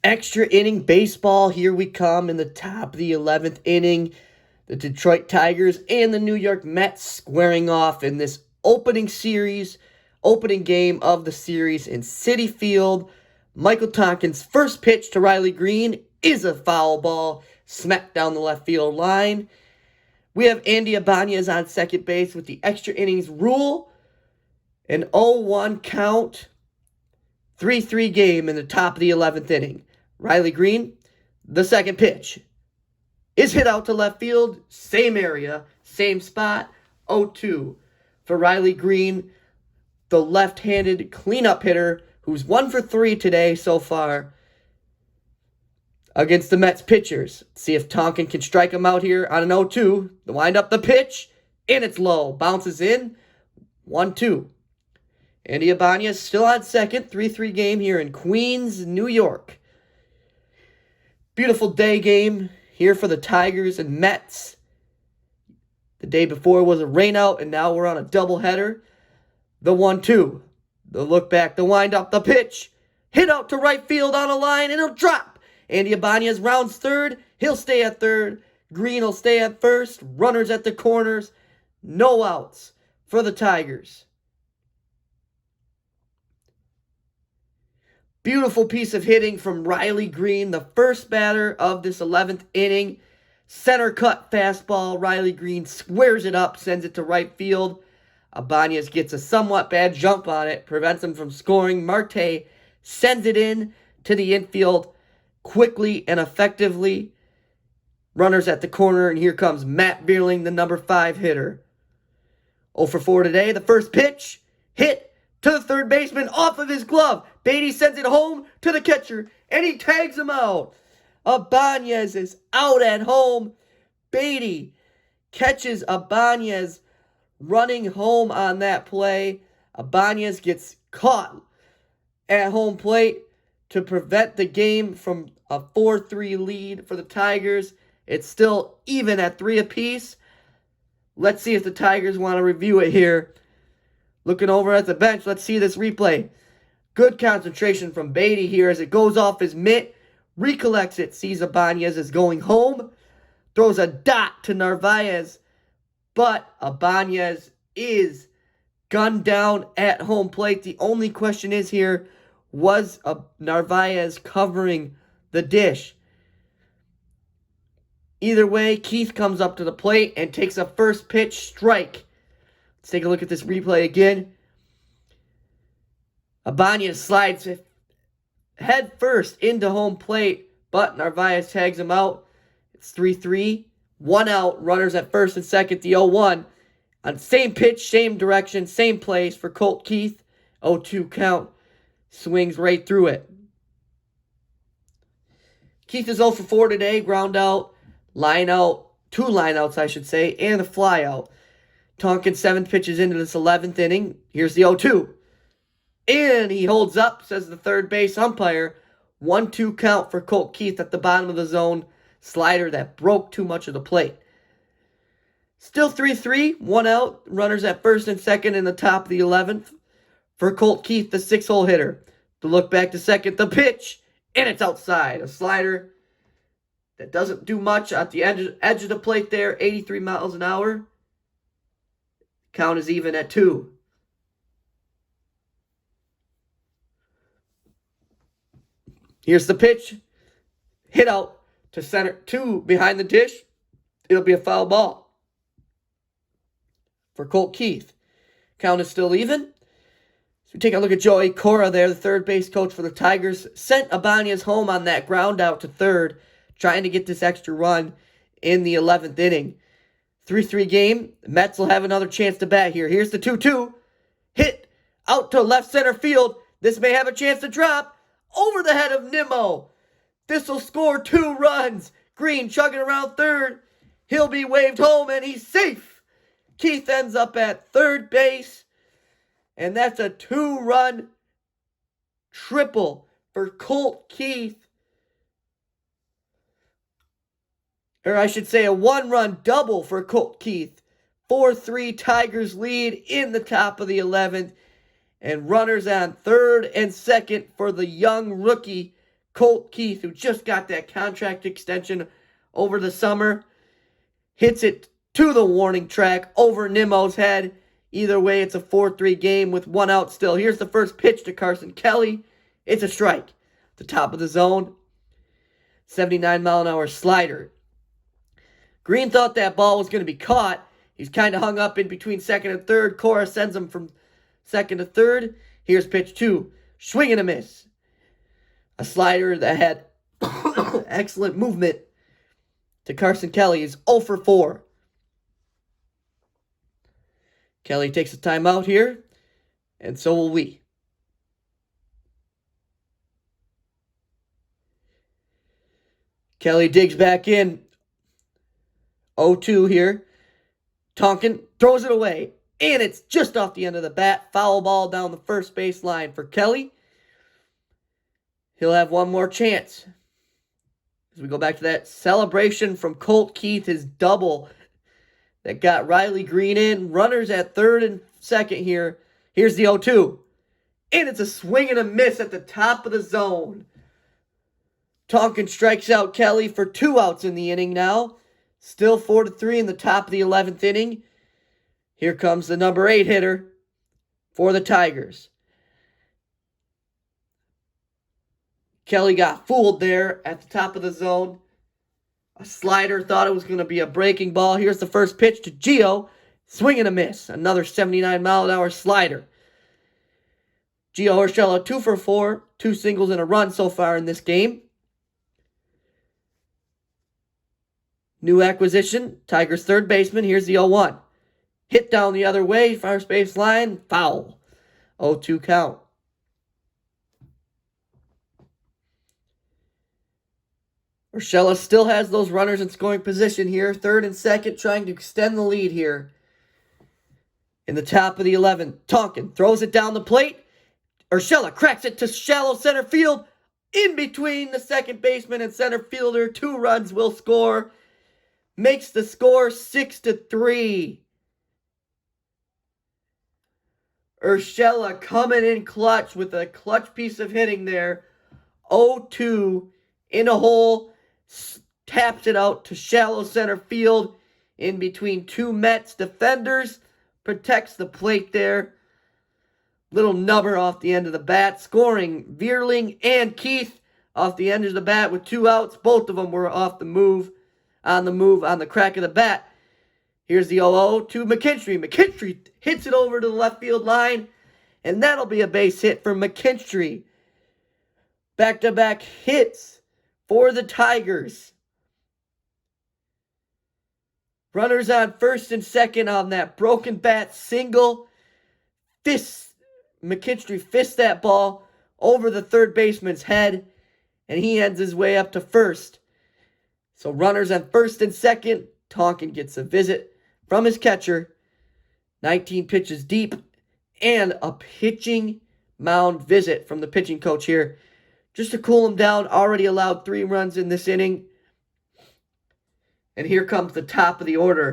Extra inning baseball. Here we come in the top of the 11th inning. The Detroit Tigers and the New York Mets squaring off in this opening game of the series in Citi Field. Michael Tonkin's first pitch to Riley Greene is a foul ball, smacked down the left field line. We have Andy Ibanez on second base with the extra innings rule. An 0-1 count. 3-3 game in the top of the 11th inning. Riley Greene, the second pitch, is hit out to left field. Same area, same spot. 0-2 for Riley Greene, the left-handed cleanup hitter who's 1 for 3 today so far against the Mets pitchers. See if Tonkin can strike him out here on an 0-2. The wind up the pitch, and it's low. Bounces in. 1-2. Andy Ibanez still on second. 3-3 game here in Queens, New York. Beautiful day game here for the Tigers and Mets. The day before was a rainout, and now we're on a doubleheader. The 1-2. The look back, the wind up, the pitch. Hit out to right field on a line, and it'll drop. Andy Ibanez rounds third. He'll stay at third. Greene will stay at first. Runners at the corners. No outs for the Tigers. Beautiful piece of hitting from Riley Greene, the first batter of this 11th inning. Center cut fastball. Riley Greene squares it up, sends it to right field. Ibanez gets a somewhat bad jump on it, prevents him from scoring. Marte sends it in to the infield quickly and effectively. Runners at the corner, and here comes Matt Vierling, the number 5 hitter. 0 for 4 today. The first pitch, hit to the third baseman off of his glove. Beatty sends it home to the catcher, and he tags him out. Ibanez is out at home. Beatty catches Ibanez running home on that play. Ibanez gets caught at home plate to prevent the game from a 4-3 lead for the Tigers. It's still even at 3 apiece. Let's see if the Tigers want to review it here. Looking over at the bench, let's see this replay. Good concentration from Beatty here as it goes off his mitt. Recollects it, sees Ibanez is going home. Throws a dot to Narvaez. But Ibanez is gunned down at home plate. The only question is here, was Narvaez covering the dish? Either way, Keith comes up to the plate and takes a first pitch strike. Let's take a look at this replay again. Ibanez slides head first into home plate, but Narvaez tags him out. It's 3-3. 1 out, runners at first and second, the 0-1. On same pitch, same direction, same place for Colt Keith. 0-2 count. Swings right through it. Keith is 0 for 4 today. Ground out, line out, 2 line outs, I should say, and a fly out. Tonkin 7 pitches into this 11th inning. Here's the 0-2. And he holds up, says the third base umpire. 1-2 count for Colt Keith at the bottom of the zone. Slider that broke too much of the plate. Still 3-3, 1 out. Runners at first and second in the top of the 11th. For Colt Keith, the 6-hole hitter. The look back to second, the pitch. And it's outside. A slider that doesn't do much at the edge of the plate there. 83 miles an hour. Count is even at 2. Here's the pitch. Hit out to center, 2 behind the dish. It'll be a foul ball for Colt Keith. Count is still even. So we take a look at Joey Cora there, the third base coach for the Tigers. Sent Ibanez home on that ground out to third, trying to get this extra run in the 11th inning. 3-3 game. The Mets will have another chance to bat here. Here's the 2-2. Hit out to left center field. This may have a chance to drop over the head of Nimmo. This will score 2 runs. Greene chugging around third. He'll be waved home, and he's safe. Keith ends up at third base. And that's a 2-run triple for Colt Keith. Or I should say a 1-run double for Colt Keith. 4-3 Tigers lead in the top of the 11th. And runners on third and second for the young rookie, Colt Keith, who just got that contract extension over the summer, hits it to the warning track over Nimmo's head. Either way, it's a 4-3 game with 1 out still. Here's the first pitch to Carson Kelly. It's a strike. The top of the zone. 79-mile-an-hour slider. Green thought that ball was going to be caught. He's kind of hung up in between second and third. Cora sends him from second to third. Here's pitch 2. Swing and a miss. A slider that had excellent movement to Carson Kelly is 0 for 4. Kelly takes a timeout here, and so will we. Kelly digs back in. 0-2 here. Tonkin throws it away, and it's just off the end of the bat. Foul ball down the first base line for Kelly. He'll have one more chance. As we go back to that celebration from Colt Keith, his double that got Riley Green in. Runners at third and second here. Here's the 0-2. And it's a swing and a miss at the top of the zone. Tonkin strikes out Kelly for 2 outs in the inning now. Still 4-3 in the top of the 11th inning. Here comes the number 8 hitter for the Tigers. Kelly got fooled there at the top of the zone. A slider, thought it was going to be a breaking ball. Here's the first pitch to Gio. Swing and a miss. Another 79-mile-an-hour slider. Gio Urshela 2 for 4. 2 singles and a run so far in this game. New acquisition, Tigers third baseman. Here's the 0-1. Hit down the other way, first base line, foul. 0-2 count. Urshela still has those runners in scoring position here. Third and second, trying to extend the lead here. In the top of the 11th, Tonkin throws it down the plate. Urshela cracks it to shallow center field. In between the second baseman and center fielder, 2 runs will score. Makes the score 6-3. Urshela coming in clutch with a clutch piece of hitting there. 0-2 in a hole. Taps it out to shallow center field. In between 2 Mets defenders. Protects the plate there. Little nubber off the end of the bat. Scoring Vierling and Keith off the end of the bat with 2 outs. Both of them were off the move. On the crack of the bat. Here's the 0-0 to McKinstry. McKinstry hits it over to the left field line. And that'll be a base hit for McKinstry. Back-to-back hits for the Tigers. Runners on first and second on that broken bat single. McKinstry fists that ball over the third baseman's head. And he ends his way up to first. So runners on first and second. Tonkin gets a visit from his catcher. 19 pitches deep. And a pitching mound visit from the pitching coach here. Just to cool him down. Already allowed 3 runs in this inning. And here comes the top of the order